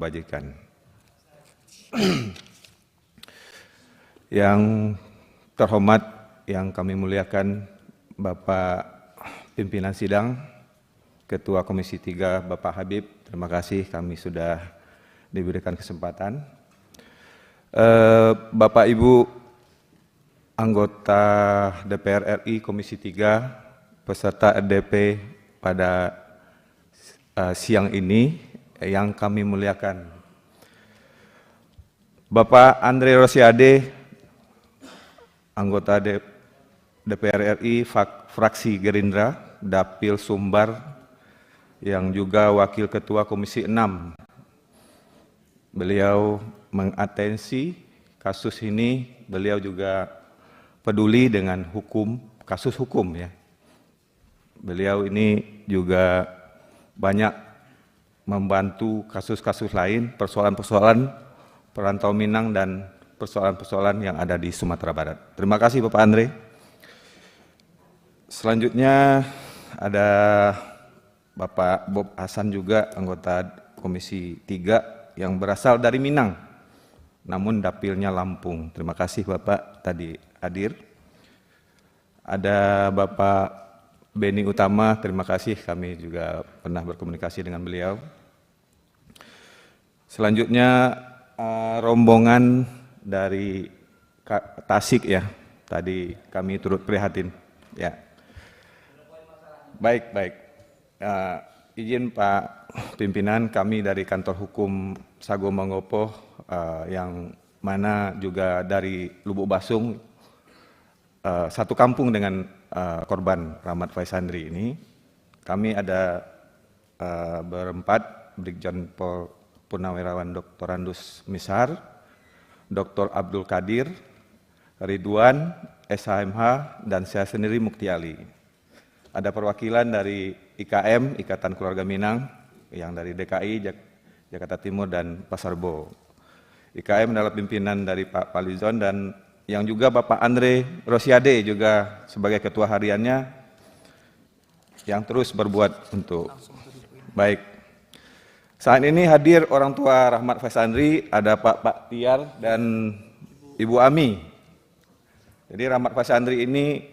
kebajikan. Yang terhormat, yang kami muliakan Bapak Pimpinan Sidang, Ketua Komisi 3 Bapak Habib, terima kasih kami sudah diberikan kesempatan. Bapak Ibu anggota DPR RI Komisi 3 peserta RDP pada siang ini yang kami muliakan. Bapak Andre Rosiade, anggota DPR RI fraksi Gerindra, Dapil Sumbar, yang juga Wakil Ketua Komisi 6. Beliau mengatensi kasus ini, beliau juga peduli dengan hukum, kasus hukum ya. Beliau ini juga banyak membantu kasus-kasus lain, persoalan-persoalan perantau Minang dan persoalan-persoalan yang ada di Sumatera Barat. Terima kasih Bapak Andre. Selanjutnya ada Bapak Bob Hasan juga, anggota Komisi 3 yang berasal dari Minang, namun dapilnya Lampung. Terima kasih Bapak tadi hadir. Ada Bapak Beni Utama, terima kasih, kami juga pernah berkomunikasi dengan beliau. Selanjutnya rombongan dari Tasik ya, tadi kami turut prihatin. Ya, baik. Izin Pak Pimpinan, kami dari Kantor Hukum Sago Mangopo yang mana juga dari Lubuk Basung, satu kampung dengan korban Rahmat Faisandri ini. Kami ada berempat, Brigjen Pol Purnawirawan Dr. Andus Misar, Dr. Abdul Qadir, Ridwan, SHMH, dan saya sendiri Mukti Ali. Ada perwakilan dari IKM, Ikatan Keluarga Minang, yang dari DKI, Jakarta Timur, dan Pasarbo. IKM adalah pimpinan dari Pak Palizon, dan yang juga Bapak Andre Rosiade juga sebagai ketua hariannya, yang terus berbuat untuk baik. Saat ini hadir orang tua Rahmat Faisandri, ada Pak Tiar dan Ibu Ami. Jadi Rahmat Faisandri ini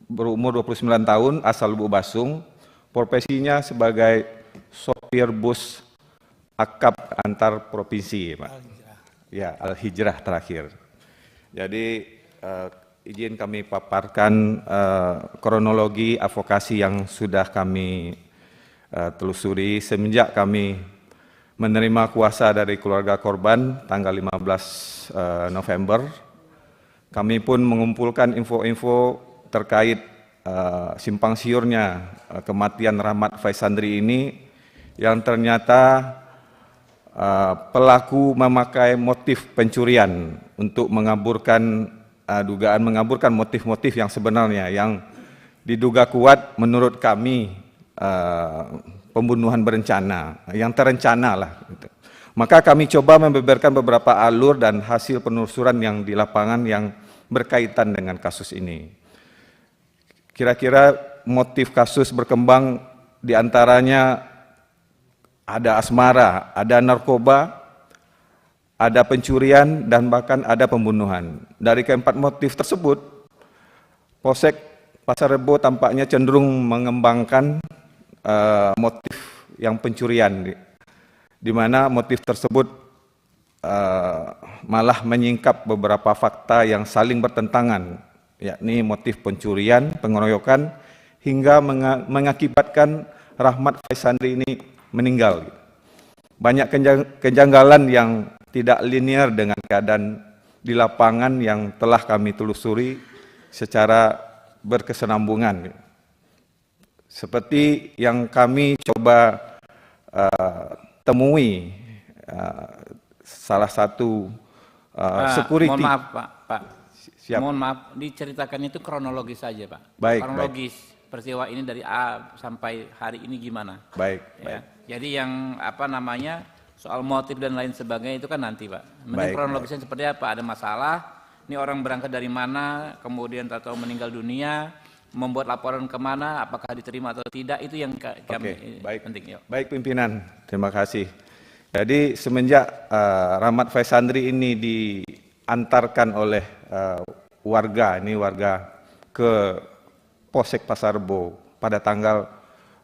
berumur 29 tahun, asal Lubuk Basung, profesinya sebagai sopir bus akap antar provinsi, Pak. Ya, Al-Hijrah terakhir. Jadi izin kami paparkan kronologi advokasi yang sudah kami telusuri semenjak kami menerima kuasa dari keluarga korban tanggal 15 November. Kami pun mengumpulkan info-info terkait simpang siurnya kematian Rahmat Faisandri ini, yang ternyata pelaku memakai motif pencurian untuk mengaburkan dugaan mengaburkan motif-motif yang sebenarnya, yang diduga kuat menurut kami pembunuhan berencana, yang terencana lah. Maka kami coba membeberkan beberapa alur dan hasil penelusuran yang di lapangan yang berkaitan dengan kasus ini. Kira-kira motif kasus berkembang diantaranya ada asmara, ada narkoba, ada pencurian, dan bahkan ada pembunuhan. Dari keempat motif tersebut, Polsek Pasar Rebo tampaknya cenderung mengembangkan motif yang pencurian, di mana motif tersebut malah menyingkap beberapa fakta yang saling bertentangan, yakni motif pencurian, pengeroyokan, hingga mengakibatkan Rahmat Faisandri ini meninggal. Banyak kejanggalan yang tidak linear dengan keadaan di lapangan yang telah kami telusuri secara berkesinambungan. Seperti yang kami coba temui salah satu security. Mohon maaf Pak. Siap. Mohon maaf, diceritakan itu kronologis saja Pak. Baik, kronologis peristiwa ini dari A sampai hari ini gimana? Baik. Jadi yang soal motif dan lain sebagainya itu kan nanti Pak. Mending kronologisnya seperti apa? Ada masalah, ini orang berangkat dari mana, kemudian tahu meninggal dunia, membuat laporan kemana, apakah diterima atau tidak, itu yang kami baik. penting. Yuk. Baik pimpinan, terima kasih. Jadi semenjak Rahmat Faisandri ini diantarkan oleh warga ke Polsek Pasar Rebo pada tanggal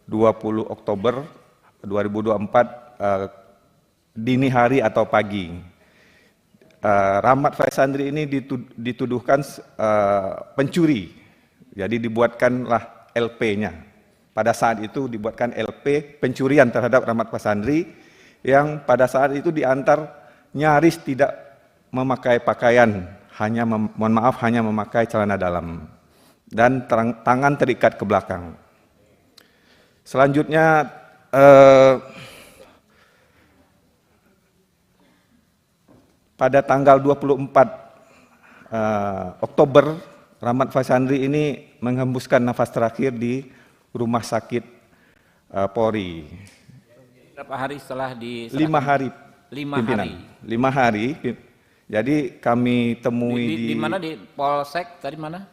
20 Oktober 2024 dini hari atau pagi. Rahmat Faisandri ini dituduhkan pencuri. Jadi dibuatkanlah LP-nya. Pada saat itu dibuatkan LP pencurian terhadap Rahmat Faisandri yang pada saat itu diantar nyaris tidak memakai pakaian, hanya hanya memakai celana dalam dan tangan terikat ke belakang. Selanjutnya pada tanggal 24 Oktober, Rahmat Faisandri ini menghembuskan nafas terakhir di Rumah Sakit Polri. Berapa hari setelah diserahkan? 5 hari. 5 pimpinan. hari. 5 hari. Jadi kami temui di mana, di Polsek tadi mana?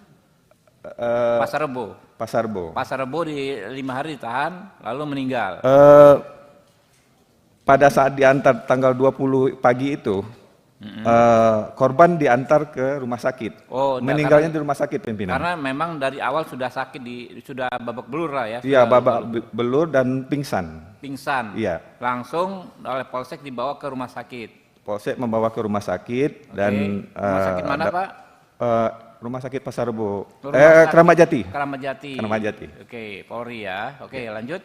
Pasar Rebo. Pasar Rebo. Pasar Rebo di 5 hari ditahan, lalu meninggal. Pada saat diantar tanggal 20 pagi itu, korban diantar ke rumah sakit. Oh, meninggalnya di rumah sakit pimpinan. Karena memang dari awal sudah sakit, sudah babak belur lah ya. Iya, babak belur dan pingsan. Pingsan. Iya. Langsung oleh Polsek dibawa ke rumah sakit. Polsek membawa ke rumah sakit dan rumah sakit mana Pak? Rumah sakit Pasar Rebo. Keramat Jati. Keramat Jati. Keramat Jati. Oke, Polri ya. Oke, lanjut.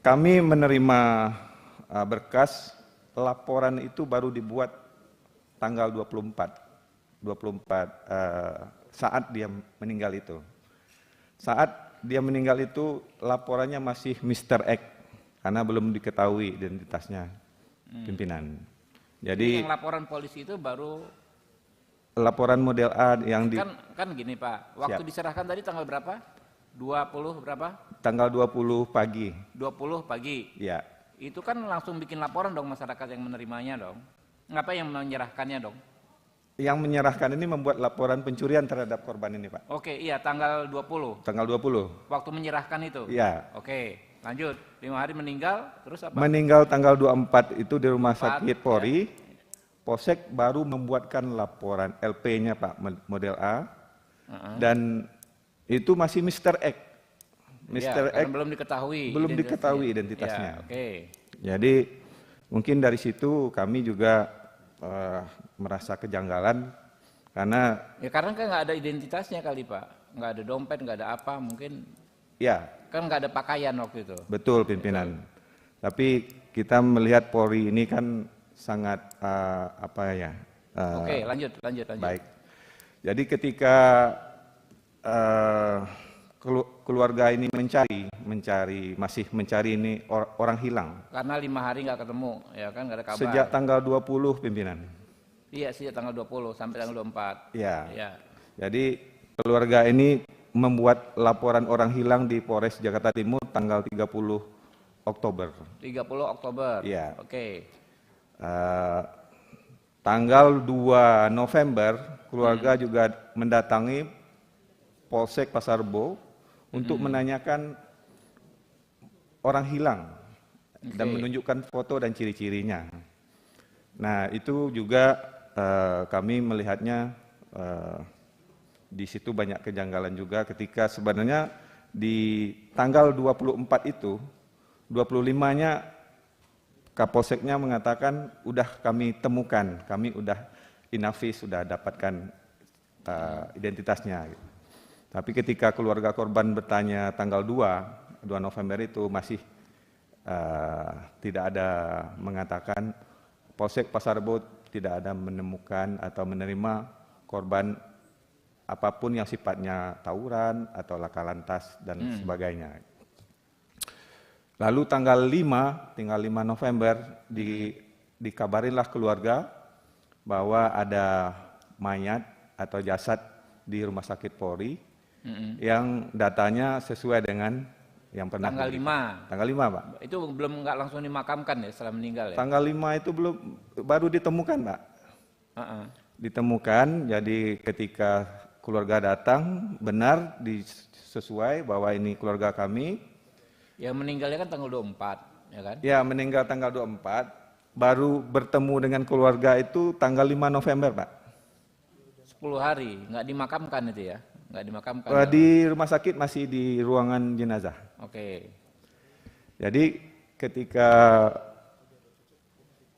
Kami menerima berkas laporan itu baru dibuat tanggal 24 saat dia meninggal itu. Saat dia meninggal itu laporannya masih Mr. X karena belum diketahui identitasnya pimpinan. Jadi yang laporan polisi itu baru laporan model A yang kan gini Pak, waktu diserahkan tadi tanggal berapa? 20 berapa? Tanggal 20 pagi. 20 pagi. Ya. Itu kan langsung bikin laporan dong masyarakat yang menerimanya dong. Ngapa yang menyerahkannya dong? Yang menyerahkan ini membuat laporan pencurian terhadap korban ini, Pak. Oke, iya tanggal 20. Tanggal 20. Waktu menyerahkan itu? Iya. Oke, lanjut. 5 hari meninggal, terus apa? Meninggal tanggal 24 itu di rumah 4, sakit Polri. Ya. Polsek baru membuatkan laporan LP-nya Pak, model A. Dan itu masih Mr. X. Mr. X belum diketahui. Belum diketahui identitasnya. Ya, oke. Jadi mungkin dari situ kami juga merasa kejanggalan karena kan nggak ada identitasnya kali Pak, nggak ada dompet, nggak ada apa, mungkin ya kan nggak ada pakaian waktu itu. Betul pimpinan. Tapi kita melihat Polri ini kan sangat Oke, lanjut. Baik. Jadi ketika keluarga ini masih mencari ini orang hilang. Karena 5 hari nggak ketemu, ya kan, nggak ada kabar. Sejak tanggal 20 pimpinan. Iya, sejak tanggal 20 sampai tanggal 24. Iya. Ya. Jadi keluarga ini membuat laporan orang hilang di Polres Jakarta Timur tanggal 30 Oktober. 30 Oktober. Iya. Oke. Tanggal 2 November keluarga juga mendatangi Polsek Pasar Rebo untuk menanyakan orang hilang dan menunjukkan foto dan ciri-cirinya. Nah, itu juga kami melihatnya di situ banyak kejanggalan juga ketika sebenarnya di tanggal 24 itu, 25-nya Kapolseknya mengatakan udah kami temukan, kami udah inafis, sudah dapatkan identitasnya. Tapi ketika keluarga korban bertanya tanggal 2 November itu masih tidak ada mengatakan, Polsek Pasar Rebo tidak ada menemukan atau menerima korban apapun yang sifatnya tawuran atau laka lantas dan sebagainya. Lalu tanggal 5 November dikabarinlah keluarga bahwa ada mayat atau jasad di rumah sakit Polri yang datanya sesuai dengan yang pernah tanggal 5. Tanggal 5, Pak. Itu belum nggak langsung dimakamkan ya setelah meninggal ya? Tanggal 5 itu baru ditemukan, Pak. Ditemukan, jadi ketika keluarga datang, benar sesuai bahwa ini keluarga kami. Yang meninggalnya kan tanggal 24, ya kan? Ya, meninggal tanggal 24, baru bertemu dengan keluarga itu tanggal 5 November, Pak. 10 hari, nggak dimakamkan itu ya? Nggak dimakamkan? Di rumah sakit masih di ruangan jenazah. Oke. Jadi ketika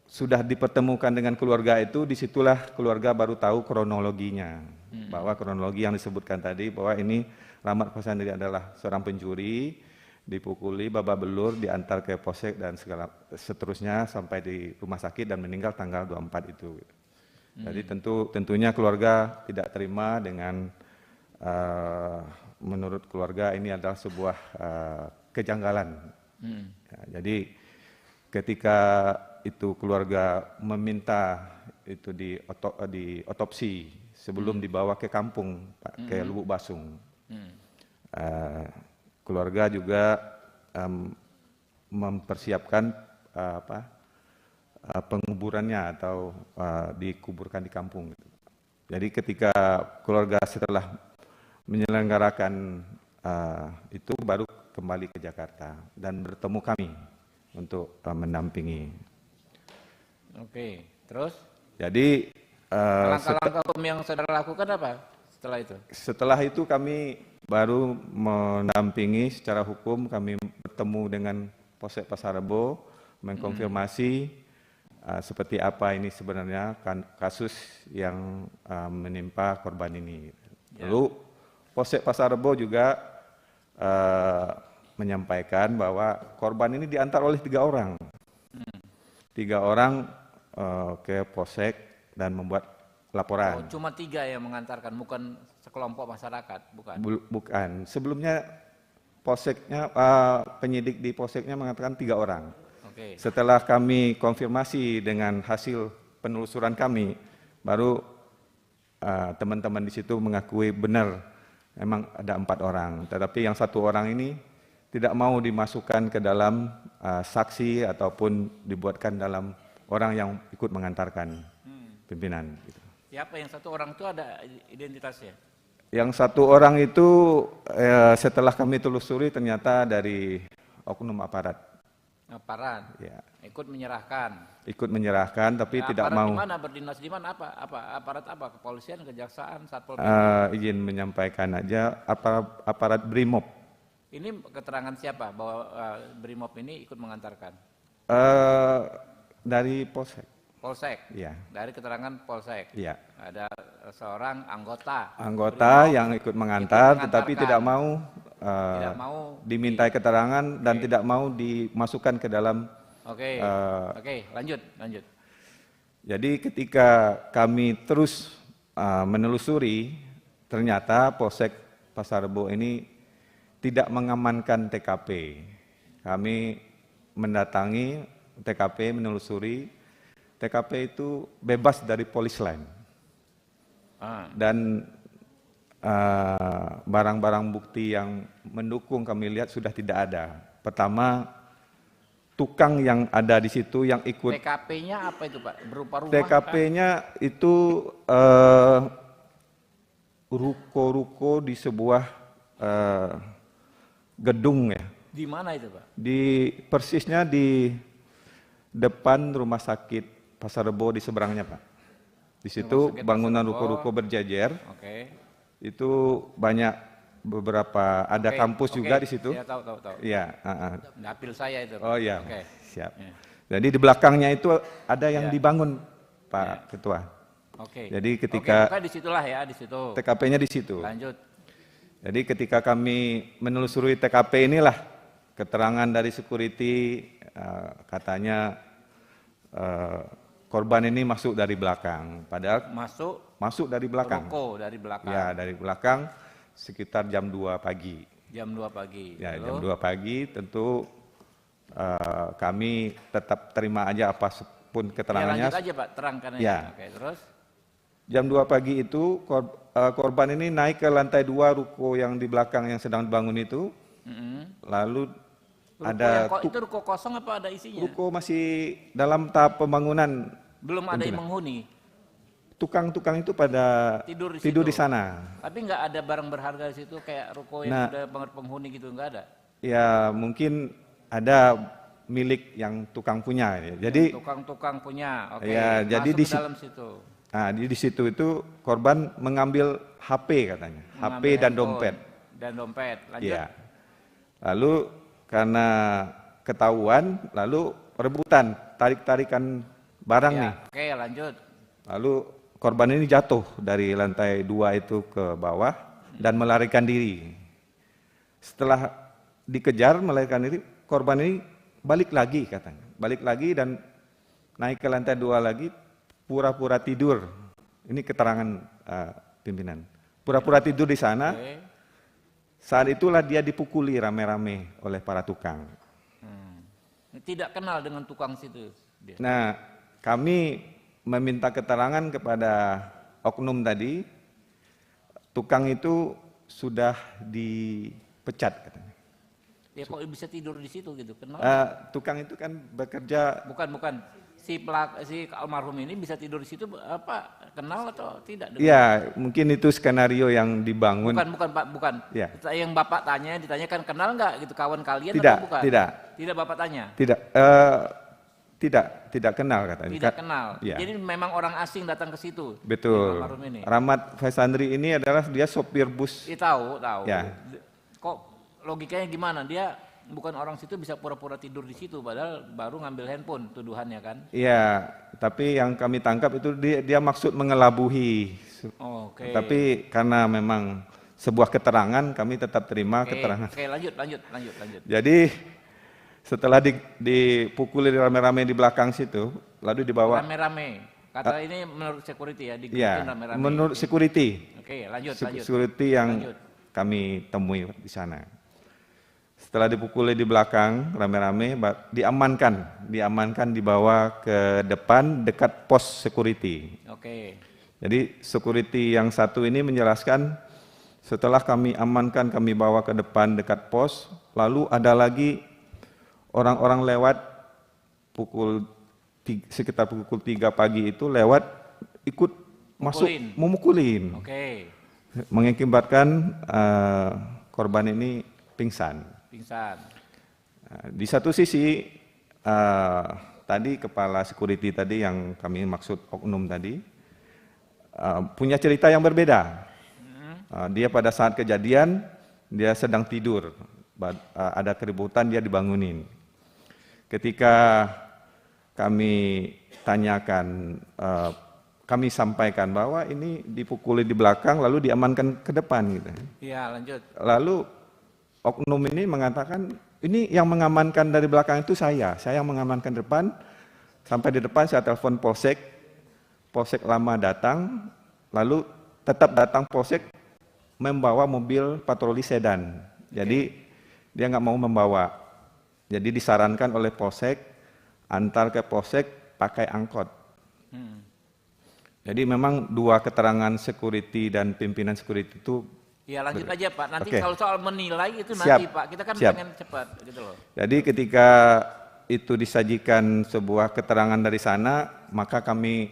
sudah dipertemukan dengan keluarga itu, disitulah keluarga baru tahu kronologinya. Bahwa kronologi yang disebutkan tadi, bahwa ini Rahmat Pasandri adalah seorang pencuri, dipukuli, babak belur, diantar ke polsek dan segala seterusnya sampai di rumah sakit dan meninggal tanggal 24 itu. Jadi tentunya keluarga tidak terima dengan menurut keluarga ini adalah sebuah kejanggalan. Ya, jadi ketika itu keluarga meminta itu di otopsi sebelum dibawa ke kampung, Pak, ke Lubuk Basung. Keluarga juga mempersiapkan penguburannya atau dikuburkan di kampung. Jadi ketika keluarga setelah menyelenggarakan itu baru kembali ke Jakarta dan bertemu kami untuk mendampingi. Oke, terus? Jadi langkah-langkah hukum yang saudara lakukan apa setelah itu? Setelah itu kami baru mendampingi secara hukum, kami bertemu dengan Polsek Pasar Rebo, mengkonfirmasi seperti apa ini sebenarnya kasus yang menimpa korban ini. Lalu Polsek Pasar Rebo juga menyampaikan bahwa korban ini diantar oleh 3 orang. 3 orang ke Polsek dan membuat laporan. Oh, cuma 3 yang mengantarkan, bukan sekelompok masyarakat, bukan? Bukan. Sebelumnya Polseknya, penyidik di Polseknya mengatakan 3 orang. Oke. Setelah kami konfirmasi dengan hasil penelusuran kami, baru teman-teman di situ mengakui benar memang ada 4 orang. Tetapi yang 1 orang ini tidak mau dimasukkan ke dalam saksi ataupun dibuatkan dalam orang yang ikut mengantarkan pimpinan. Gitu. Siapa yang 1 orang itu ada identitasnya? Yang 1 orang itu setelah kami telusuri ternyata dari oknum aparat. Aparat. Ya. Ikut menyerahkan. Ikut menyerahkan tapi Ya, tidak aparat mau. Di mana, berdinas di mana, apa aparat apa? Kepolisian, kejaksaan, Satpol PP? Izin menyampaikan aja aparat Brimob. Ini keterangan siapa bahwa Brimob ini ikut mengantarkan? Dari Polsek. Polsek. Iya. Dari keterangan Polsek. Iya. Ada seorang anggota. Anggota Brimob yang ikut mengantar ikut tetapi tidak mau dimintai keterangan dan tidak mau dimasukkan ke dalam. Oke. Oke, lanjut. Jadi ketika kami terus menelusuri, ternyata Polsek Pasar Rebo ini tidak mengamankan TKP. Kami mendatangi TKP, menelusuri, TKP itu bebas dari polis lain. Dan barang-barang bukti yang mendukung kami lihat sudah tidak ada. Pertama, tukang yang ada di situ yang ikut. TKP-nya apa itu, Pak? Berupa rumah? TKP-nya itu ruko-ruko di sebuah gedung ya. Di mana itu, Pak? Persisnya di depan rumah sakit Pasar Rebo di seberangnya, Pak. Di situ bangunan ruko-ruko berjejer. Oke. Itu banyak beberapa, ada kampus juga di situ. Ya, tahu. Iya. Dapil saya itu. Oh iya, Oke. siap. Ya. Jadi di belakangnya itu ada yang dibangun, Pak Ketua. Oke. Jadi ketika di situlah ya, di situ. TKP-nya di situ. Lanjut. Jadi ketika kami menelusuri TKP inilah keterangan dari security, katanya korban ini masuk dari belakang, padahal masuk dari belakang. Ruko dari belakang. Ya, dari belakang sekitar jam 2 pagi. Jam 2 pagi. Ya, Lalu? jam 2 pagi tentu kami tetap terima aja apapun keterangannya. Ya, lanjut aja, Pak, terangkan aja. Ya. Oke, terus? Jam 2 pagi itu korban ini naik ke lantai 2 ruko yang di belakang yang sedang dibangun itu. Lalu itu ruko kosong apa ada isinya? Ruko masih dalam tahap pembangunan. Belum ada yang menghuni. tukang-tukang itu pada tidur di sana. Tapi nggak ada barang berharga di situ kayak ruko yang udah banget penghuni gitu, nggak ada? Ya mungkin ada milik yang tukang punya. Ya. Jadi tukang-tukang punya, oke. Ya, jadi masuk ke dalam situ. Nah, di situ itu korban mengambil HP katanya, HP dan dompet. Dan dompet, lanjut. Ya. Lalu karena ketahuan, lalu rebutan, tarik-tarikan barang Ya, nih. oke, lanjut. Lalu korban ini jatuh dari lantai 2 itu ke bawah dan melarikan diri. Setelah dikejar melarikan diri, korban ini balik lagi katanya. Balik lagi dan naik ke lantai 2 lagi, pura-pura tidur. Ini keterangan pimpinan. Pura-pura tidur di sana. Oke. Saat itulah dia dipukuli rame-rame oleh para tukang. Tidak kenal dengan tukang situ. Dia. Nah, kami meminta keterangan kepada oknum tadi, tukang itu sudah dipecat katanya. Ya kok bisa tidur di situ gitu, kenal? Tukang itu kan bekerja. Bukan. Si almarhum ini bisa tidur di situ apa? Kenal atau tidak? Iya, mungkin itu skenario yang dibangun. Bukan Pak, bukan. Ya. Yang Bapak tanya, ditanyakan kenal nggak gitu kawan kalian Tidak, atau bukan? tidak. Tidak Bapak tanya? Tidak kenal katanya. Tidak kenal. Ya. Jadi memang orang asing datang ke situ. Betul. Almarhum ini. Rahmat Faisandri ini adalah dia sopir bus. Tahu. Ya. Kok logikanya gimana? Dia bukan orang situ bisa pura-pura tidur di situ, padahal baru ngambil handphone, tuduhannya kan? Iya, tapi yang kami tangkap itu dia maksud mengelabuhi. Oke. Tapi karena memang sebuah keterangan, kami tetap terima keterangan. Oke, lanjut. Jadi setelah dipukuli rame-rame di belakang situ, lalu dibawa. Rame-rame. Kata ini menurut security ya, Iya, rame-rame. menurut security. Oke, lanjut. Security yang kami temui di sana. Setelah dipukuli di belakang rame-rame, diamankan dibawa ke depan dekat pos security. Oke. Jadi security yang satu ini menjelaskan setelah kami amankan, kami bawa ke depan dekat pos, lalu ada lagi orang-orang lewat sekitar pukul 3 pagi itu lewat ikut masuk memukulin. Oke. Mengakibatkan korban ini pingsan. Di satu sisi tadi kepala security tadi yang kami maksud oknum tadi punya cerita yang berbeda. Dia pada saat kejadian dia sedang tidur, ada keributan, dia dibangunin. Ketika kami tanyakan, kami sampaikan bahwa ini dipukuli di belakang lalu diamankan ke depan gitu. Iya, lanjut. Lalu oknum ini mengatakan, ini yang mengamankan dari belakang itu saya yang mengamankan depan, sampai di depan saya telepon polsek lama datang, lalu tetap datang polsek membawa mobil patroli sedan, jadi dia nggak mau membawa, jadi disarankan oleh polsek, antar ke polsek pakai angkot. Jadi memang dua keterangan security dan pimpinan security itu. Ya lanjut aja Pak, nanti Oke. kalau soal menilai itu Siap. nanti Pak, kita kan Siap. pengen cepat gitu loh. Jadi ketika itu disajikan sebuah keterangan dari sana, maka kami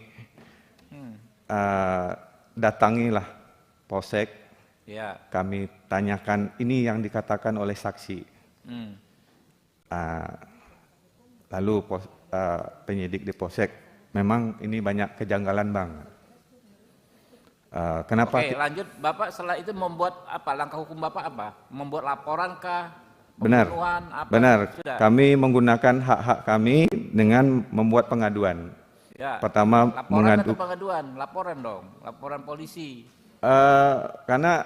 datangilah polsek, Ya. kami tanyakan ini yang dikatakan oleh saksi. Lalu penyidik di polsek, memang ini banyak kejanggalan Bang. Kenapa? Oke, lanjut. Bapak setelah itu membuat apa? Langkah hukum Bapak apa? Membuat laporan kah? Benar, Pembunuhan, apa? benar. Sudah. Kami menggunakan hak-hak kami dengan membuat pengaduan. Ya. Pertama Laporan atau pengaduan? Laporan dong, laporan polisi. karena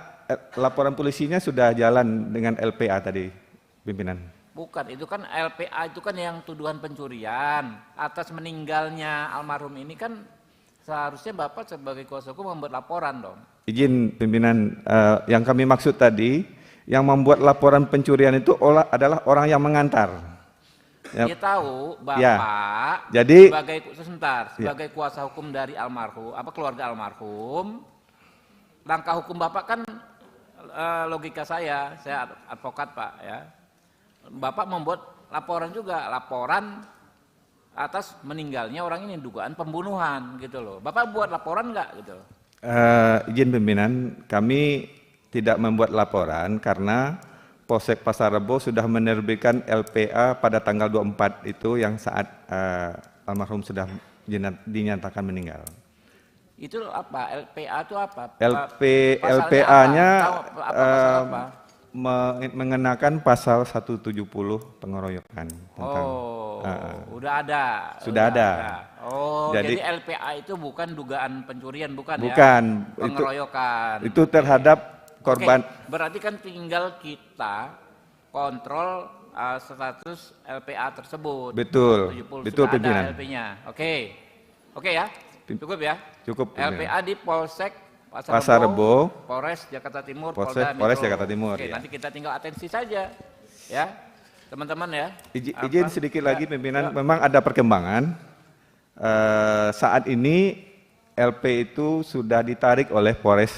laporan polisinya sudah jalan dengan LPA tadi, pimpinan. Bukan, itu kan LPA itu kan yang tuduhan pencurian atas meninggalnya almarhum ini kan seharusnya Bapak sebagai kuasa hukum membuat laporan dong. Izin pimpinan, yang kami maksud tadi, yang membuat laporan pencurian itu adalah orang yang mengantar. Dia tahu Bapak Ya. Jadi sebagai kuasa hukum dari almarhum, keluarga almarhum, langkah hukum Bapak kan logika saya advokat Pak ya. Bapak membuat laporan juga, laporan atas meninggalnya orang ini, dugaan pembunuhan gitu loh. Bapak buat laporan nggak gitu? Izin pimpinan, kami tidak membuat laporan karena Polsek Pasar Rebo sudah menerbitkan LPA pada tanggal 24 itu yang saat almarhum sudah dinyatakan meninggal. Itu apa? LPA itu apa? LPA-nya apa? mengenakan pasal 170 pengeroyokan. Udah ada. Sudah ada. Oh, jadi LPA itu bukan dugaan pencurian, bukan ya? Bukan. Pengeroyokan. Itu terhadap korban. Berarti kan tinggal kita kontrol status LPA tersebut. Betul. Betul pimpinan. LP-nya. Oke ya. Cukup ya? Cukup. LPA di Polsek Pasar Rebo, Polres Jakarta Timur, Polres Jakarta Timur. Oke, ya. nanti kita tinggal atensi saja, ya, teman-teman ya. Izin sedikit lagi pimpinan, memang ada perkembangan. Saat ini LP itu sudah ditarik oleh Polres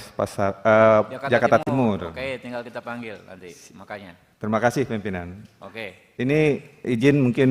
Jakarta Timur. Oke, tinggal kita panggil nanti, makanya. Terima kasih pimpinan. Oke. Ini izin mungkin